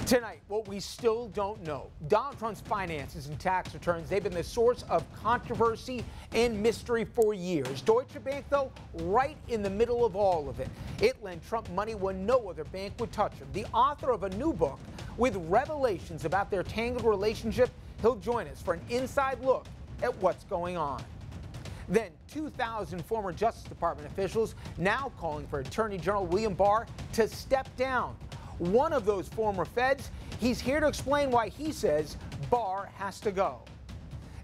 Tonight, what we still don't know. Donald Trump's finances and tax returns, they've been the source of controversy and mystery for years. Deutsche Bank, though, right in the middle of all of it. It lent Trump money when no other bank would touch him. The author of a new book with revelations about their tangled relationship, he'll join us for an inside look at what's going on. Then 2,000 former Justice Department officials now calling for Attorney General William Barr to step down. One of those former feds, he's here to explain why he says Barr has to go.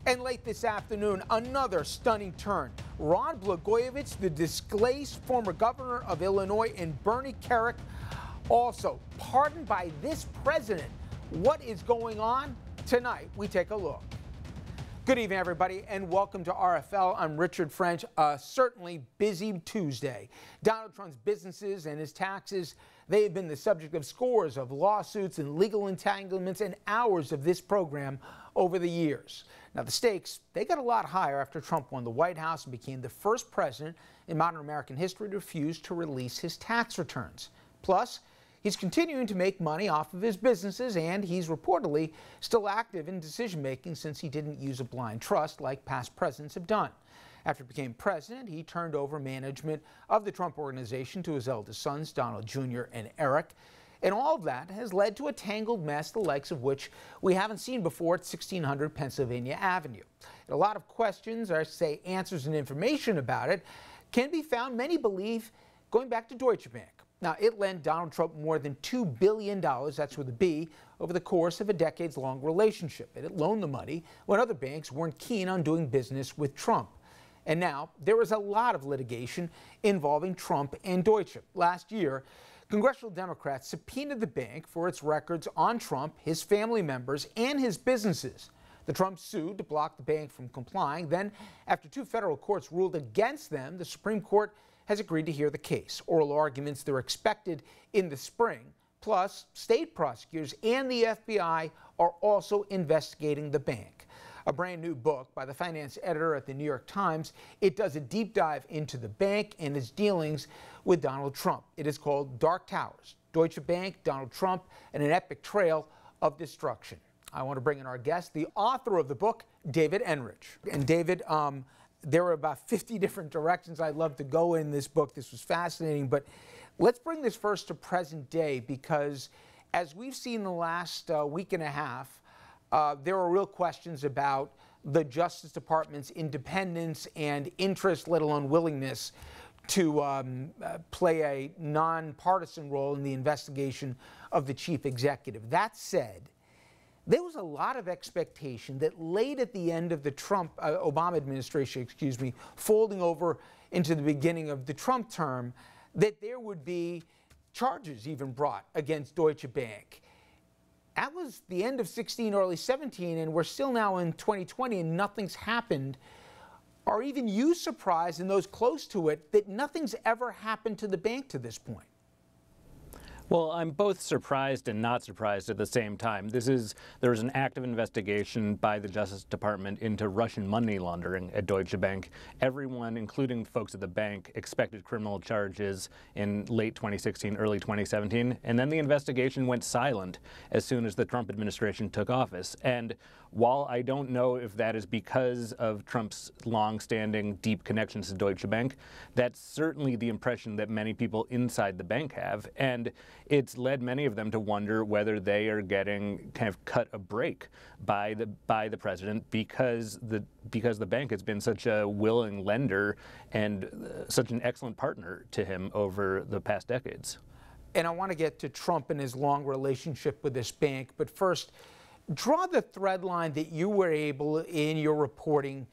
And late this afternoon, another stunning turn. Rod Blagojevich, the disgraced former governor of Illinois, and Bernie Kerik, also pardoned by this president. What is going on? Tonight, we take a look. Good evening, everybody, and welcome to RFL. I'm Richard French. Certainly busy Tuesday. Donald Trump's businesses and his taxes, they have been the subject of scores of lawsuits and legal entanglements and hours of this program over the years. Now, the stakes, they got a lot higher after Trump won the White House and became the first president in modern American history to refuse to release his tax returns. Plus, he's continuing to make money off of his businesses, and he's reportedly still active in decision-making since he didn't use a blind trust like past presidents have done. After he became president, he turned over management of the Trump Organization to his eldest sons, Donald Jr. and Eric. And all of that has led to a tangled mess, the likes of which we haven't seen before at 1600 Pennsylvania Avenue. And a lot of questions, or I say answers and information about it, can be found, many believe, going back to Deutsche Bank. Now, it lent Donald Trump more than $2 billion, that's with a B, over the course of a decades-long relationship. And it loaned the money when other banks weren't keen on doing business with Trump. And now, there is a lot of litigation involving Trump and Deutsche. Last year, congressional Democrats subpoenaed the bank for its records on Trump, his family members, and his businesses. The Trumps sued to block the bank from complying. Then, after two federal courts ruled against them, the Supreme Court has agreed to hear the case. Oral arguments, they're expected in the spring. Plus, state prosecutors and the FBI are also investigating the bank. A brand new book by the finance editor at the New York Times, it does a deep dive into the bank and its dealings with Donald Trump. It is called Dark Towers, Deutsche Bank, Donald Trump, and an epic trail of destruction. I want to bring in our guest, the author of the book, David Enrich. And David, there were about 50 different directions I'd love to go in this book. This was fascinating, but let's bring this first to present day, because as we've seen the last week and a half, there are real questions about the Justice Department's independence and interest, let alone willingness, to play a nonpartisan role in the investigation of the chief executive. That said, there was a lot of expectation that late at the end of the Obama administration, folding over into the beginning of the Trump term, that there would be charges even brought against Deutsche Bank. That was the end of 16, early 17, and we're still now in 2020 and nothing's happened. Are even you surprised, and those close to it, that nothing's ever happened to the bank to this point? Well, I'm both surprised and not surprised at the same time. There was an active investigation by the Justice Department into Russian money laundering at Deutsche Bank. Everyone, including folks at the bank, expected criminal charges in late 2016, early 2017, and then the investigation went silent as soon as the Trump administration took office. And while I don't know if that is because of Trump's long-standing deep connections to Deutsche Bank, that's certainly the impression that many people inside the bank have. And it's led many of them to wonder whether they are getting kind of cut a break by the president because the bank has been such a willing lender and such an excellent partner to him over the past decades. And I want to get to Trump and his long relationship with this bank, but first, draw the thread line that you were able in your reporting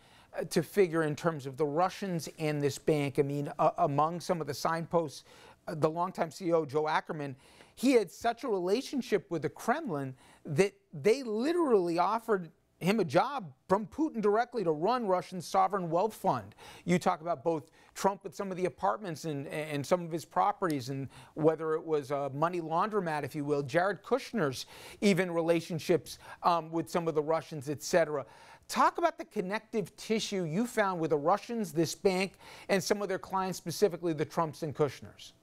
to figure in terms of the Russians and this bank. I mean, among some of the signposts, the longtime CEO, Joe Ackerman, he had such a relationship with the Kremlin that they literally offered him a job from Putin directly to run Russia's sovereign wealth fund. You talk about both Trump with some of the apartments and some of his properties, and whether it was a money laundromat, if you will, Jared Kushner's even relationships with some of the Russians, etc. Talk about the connective tissue you found with the Russians, this bank, and some of their clients, specifically the Trumps and Kushners.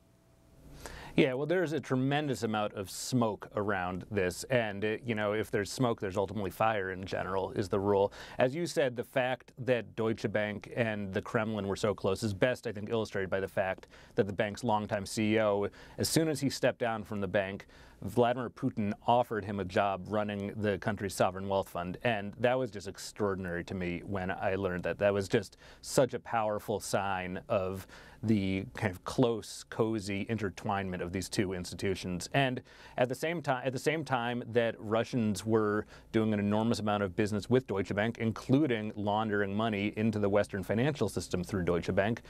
Yeah, well, there's a tremendous amount of smoke around this, and if there's smoke, there's ultimately fire in general, is the rule. As you said, the fact that Deutsche Bank and the Kremlin were so close is best, I think, illustrated by the fact that the bank's longtime CEO, as soon as he stepped down from the bank, Vladimir Putin offered him a job running the country's sovereign wealth fund, and that was just extraordinary to me when I learned that. That was just such a powerful sign of the kind of close, cozy intertwinement of these two institutions. And at the same time that Russians were doing an enormous amount of business with Deutsche Bank, including laundering money into the Western financial system through Deutsche Bank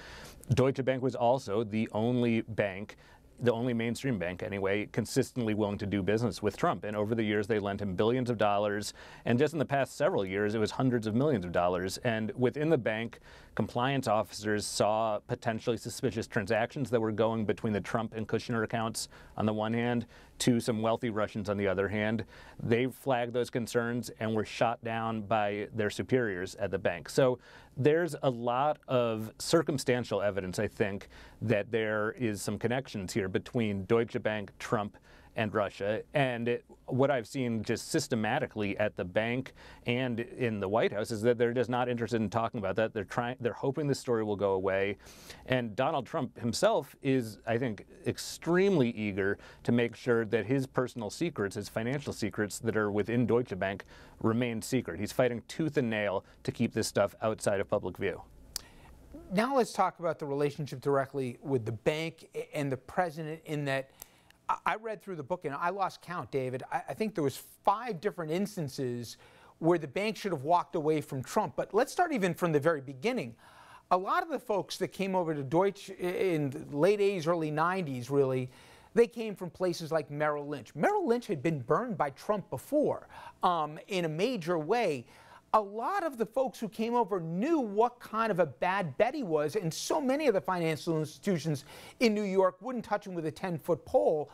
was also the only mainstream bank anyway, consistently willing to do business with Trump. And over the years, they lent him billions of dollars. And just in the past several years, it was hundreds of millions of dollars. And within the bank, compliance officers saw potentially suspicious transactions that were going between the Trump and Kushner accounts on the one hand to some wealthy Russians on the other hand. They flagged those concerns and were shot down by their superiors at the bank. So there's a lot of circumstantial evidence, I think, that there is some connections here between Deutsche Bank, Trump, and Russia. And what I've seen just systematically at the bank and in the White House is that they're just not interested in talking about that. They're hoping this story will go away. And Donald Trump himself is, I think, extremely eager to make sure that his personal secrets, his financial secrets that are within Deutsche Bank, remain secret. He's fighting tooth and nail to keep this stuff outside of public view. Now let's talk about the relationship directly with the bank and the president, in that I read through the book and I lost count, David. I think there was 5 different instances where the bank should have walked away from Trump. But let's start even from the very beginning. A lot of the folks that came over to Deutsche in the late 80s, early 90s, really, they came from places like Merrill Lynch. Merrill Lynch had been burned by Trump before in a major way. A lot of the folks who came over knew what kind of a bad bet he was, and so many of the financial institutions in New York wouldn't touch him with a 10-foot pole.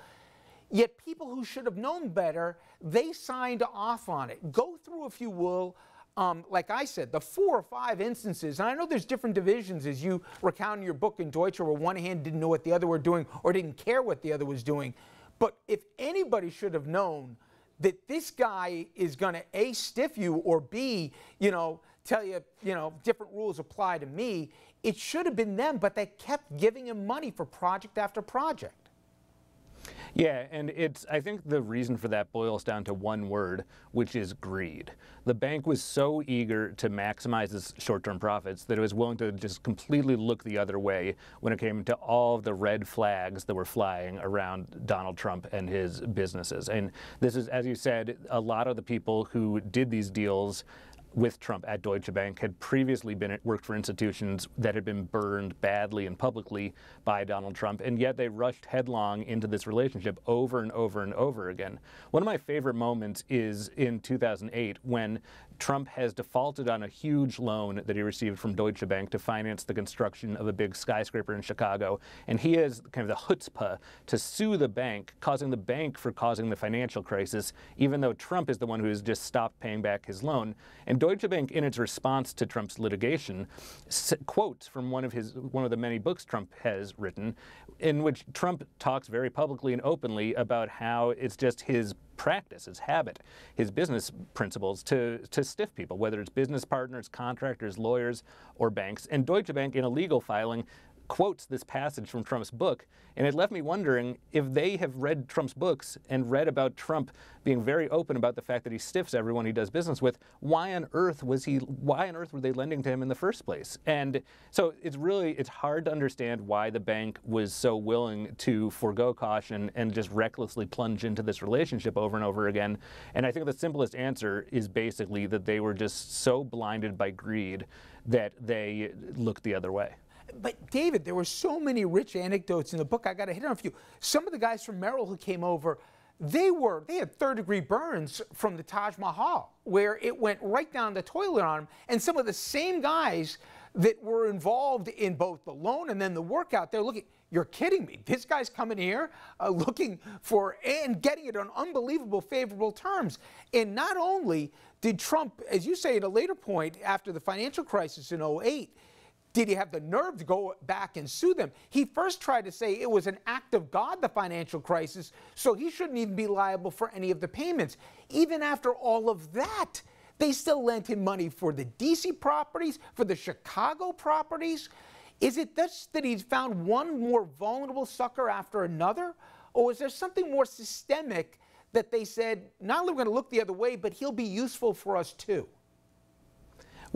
Yet people who should have known better, they signed off on it. Go through, if you will, like I said, the 4 or 5 instances, and I know there's different divisions as you recount in your book in Deutsche, where one hand didn't know what the other were doing or didn't care what the other was doing. But if anybody should have known that this guy is going to A, stiff you, or B, tell you, different rules apply to me, it should have been them, but they kept giving him money for project after project. Yeah, and I think the reason for that boils down to one word, which is greed. The bank was so eager to maximize its short-term profits that it was willing to just completely look the other way when it came to all of the red flags that were flying around Donald Trump and his businesses. And this is, as you said, a lot of the people who did these deals with Trump at Deutsche Bank had previously worked for institutions that had been burned badly and publicly by Donald Trump, and yet they rushed headlong into this relationship over and over and over again. One of my favorite moments is in 2008 when Trump has defaulted on a huge loan that he received from Deutsche Bank to finance the construction of a big skyscraper in Chicago, and he has kind of the chutzpah to sue the bank, causing the bank for causing the financial crisis, even though Trump is the one who has just stopped paying back his loan. And Deutsche Bank, in its response to Trump's litigation, quotes from one of the many books Trump has written, in which Trump talks very publicly and openly about how it's just his practice, his habit, his business principles to stiff people, whether it's business partners, contractors, lawyers, or banks. And Deutsche Bank, in a legal filing, quotes this passage from Trump's book, and it left me wondering if they have read Trump's books and read about Trump being very open about the fact that he stiffs everyone he does business with. Why on earth were they lending to him in the first place? And so it's hard to understand why the bank was so willing to forego caution and just recklessly plunge into this relationship over and over again. And I think the simplest answer is basically that they were just so blinded by greed that they looked the other way. But David, there were so many rich anecdotes in the book. I got to hit on a few. Some of the guys from Merrill who came over, they had third-degree burns from the Taj Mahal, where it went right down the toilet on them. And some of the same guys that were involved in both the loan and then the workout, they're looking, you're kidding me. This guy's coming here looking for and getting it on unbelievable favorable terms. And not only did Trump, as you say at a later point after the financial crisis in 2008, did he have the nerve to go back and sue them? He first tried to say it was an act of God, the financial crisis, so he shouldn't even be liable for any of the payments. Even after all of that, they still lent him money for the DC properties, for the Chicago properties. Is it thus that he's found one more vulnerable sucker after another? Or is there something more systemic that they said, not only are we going to look the other way, but he'll be useful for us too?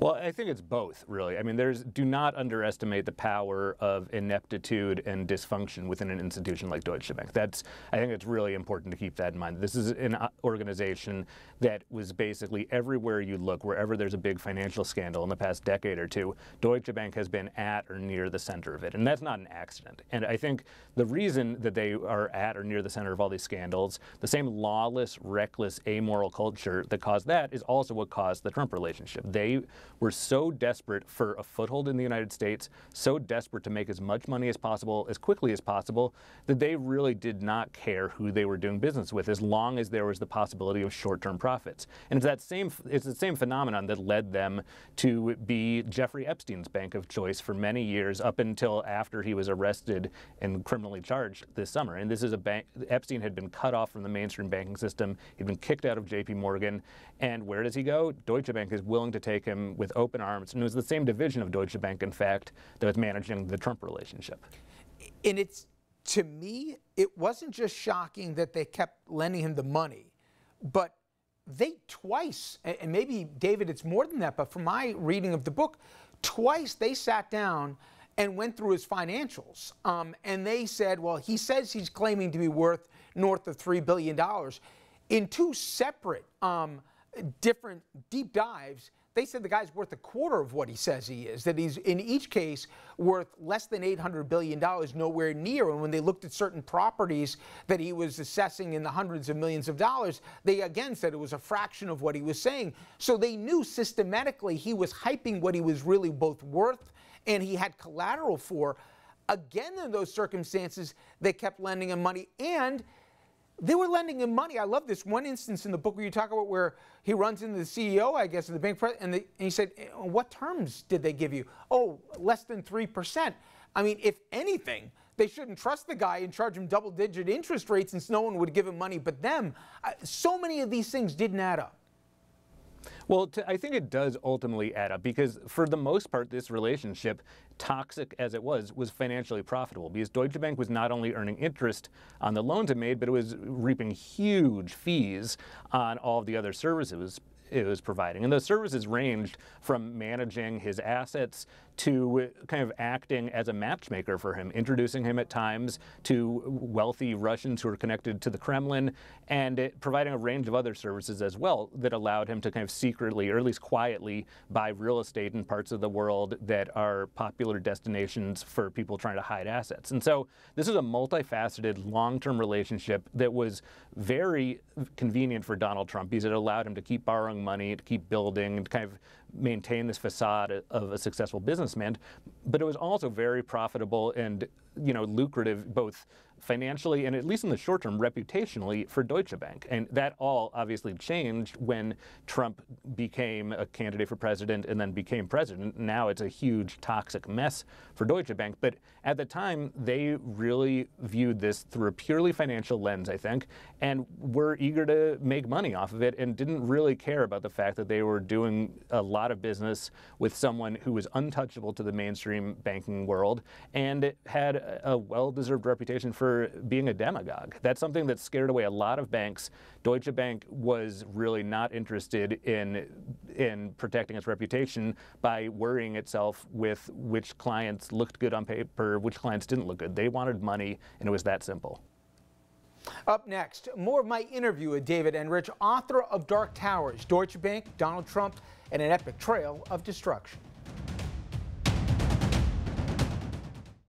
Well, I think it's both, really. I mean, do not underestimate the power of ineptitude and dysfunction within an institution like Deutsche Bank. I think it's really important to keep that in mind. This is an organization that was basically everywhere you look, wherever there's a big financial scandal in the past decade or two, Deutsche Bank has been at or near the center of it. And that's not an accident. And I think the reason that they are at or near the center of all these scandals, the same lawless, reckless, amoral culture that caused that is also what caused the Trump relationship. They were so desperate for a foothold in the United States, so desperate to make as much money as possible, as quickly as possible, that they really did not care who they were doing business with, as long as there was the possibility of short-term profits. And it's the same phenomenon that led them to be Jeffrey Epstein's bank of choice for many years, up until after he was arrested and criminally charged this summer. And this is a bank, Epstein had been cut off from the mainstream banking system. He'd been kicked out of JP Morgan. And where does he go? Deutsche Bank is willing to take him with open arms. And it was the same division of Deutsche Bank, in fact, that was managing the Trump relationship. And to me, it wasn't just shocking that they kept lending him the money, but they twice, and maybe, David, it's more than that, but from my reading of the book, twice they sat down and went through his financials. And they said, well, he says he's claiming to be worth north of $3 billion. In two separate different deep dives, they said the guy's worth a quarter of what he says he is, that he's in each case worth less than $800 billion, nowhere near. And when they looked at certain properties that he was assessing in the hundreds of millions of dollars, they again said it was a fraction of what he was saying. So they knew systematically he was hyping what he was really both worth and he had collateral for. Again, in those circumstances, they kept lending him money, and they were lending him money. I love this one instance in the book where you talk about where he runs into the CEO, I guess, of the bank, and he said, what terms did they give you? Oh, less than 3%. I mean, if anything, they shouldn't trust the guy and charge him double-digit interest rates since no one would give him money but them. So many of these things didn't add up. Well, I think it does ultimately add up, because for the most part, this relationship, toxic as it was financially profitable, because Deutsche Bank was not only earning interest on the loans it made, but it was reaping huge fees on all of the other services it was providing. And those services ranged from managing his assets to kind of acting as a matchmaker for him, introducing him at times to wealthy Russians who were connected to the Kremlin, and providing a range of other services as well that allowed him to kind of secretly, or at least quietly, buy real estate in parts of the world that are popular destinations for people trying to hide assets. And so this is a multifaceted, long-term relationship that was very convenient for Donald Trump, because it allowed him to keep borrowing money, to keep building, and to kind of maintain this facade of a successful businessman. But it was also very profitable and, lucrative, both financially and, at least in the short term, reputationally for Deutsche Bank. And that all obviously changed when Trump became a candidate for president and then became president. Now it's a huge toxic mess for Deutsche Bank. But at the time, they really viewed this through a purely financial lens, I think, and were eager to make money off of it and didn't really care about the fact that they were doing a lot of business with someone who was untouchable to the mainstream banking world and had a well-deserved reputation for being a demagogue. That's something that scared away a lot of banks. Deutsche Bank was really not interested in protecting its reputation by worrying itself with which clients looked good on paper, which clients didn't look good. They wanted money, and it was that simple. Up next, more of my interview with David Enrich, author of Dark Towers, Deutsche Bank, Donald Trump, and an epic trail of destruction.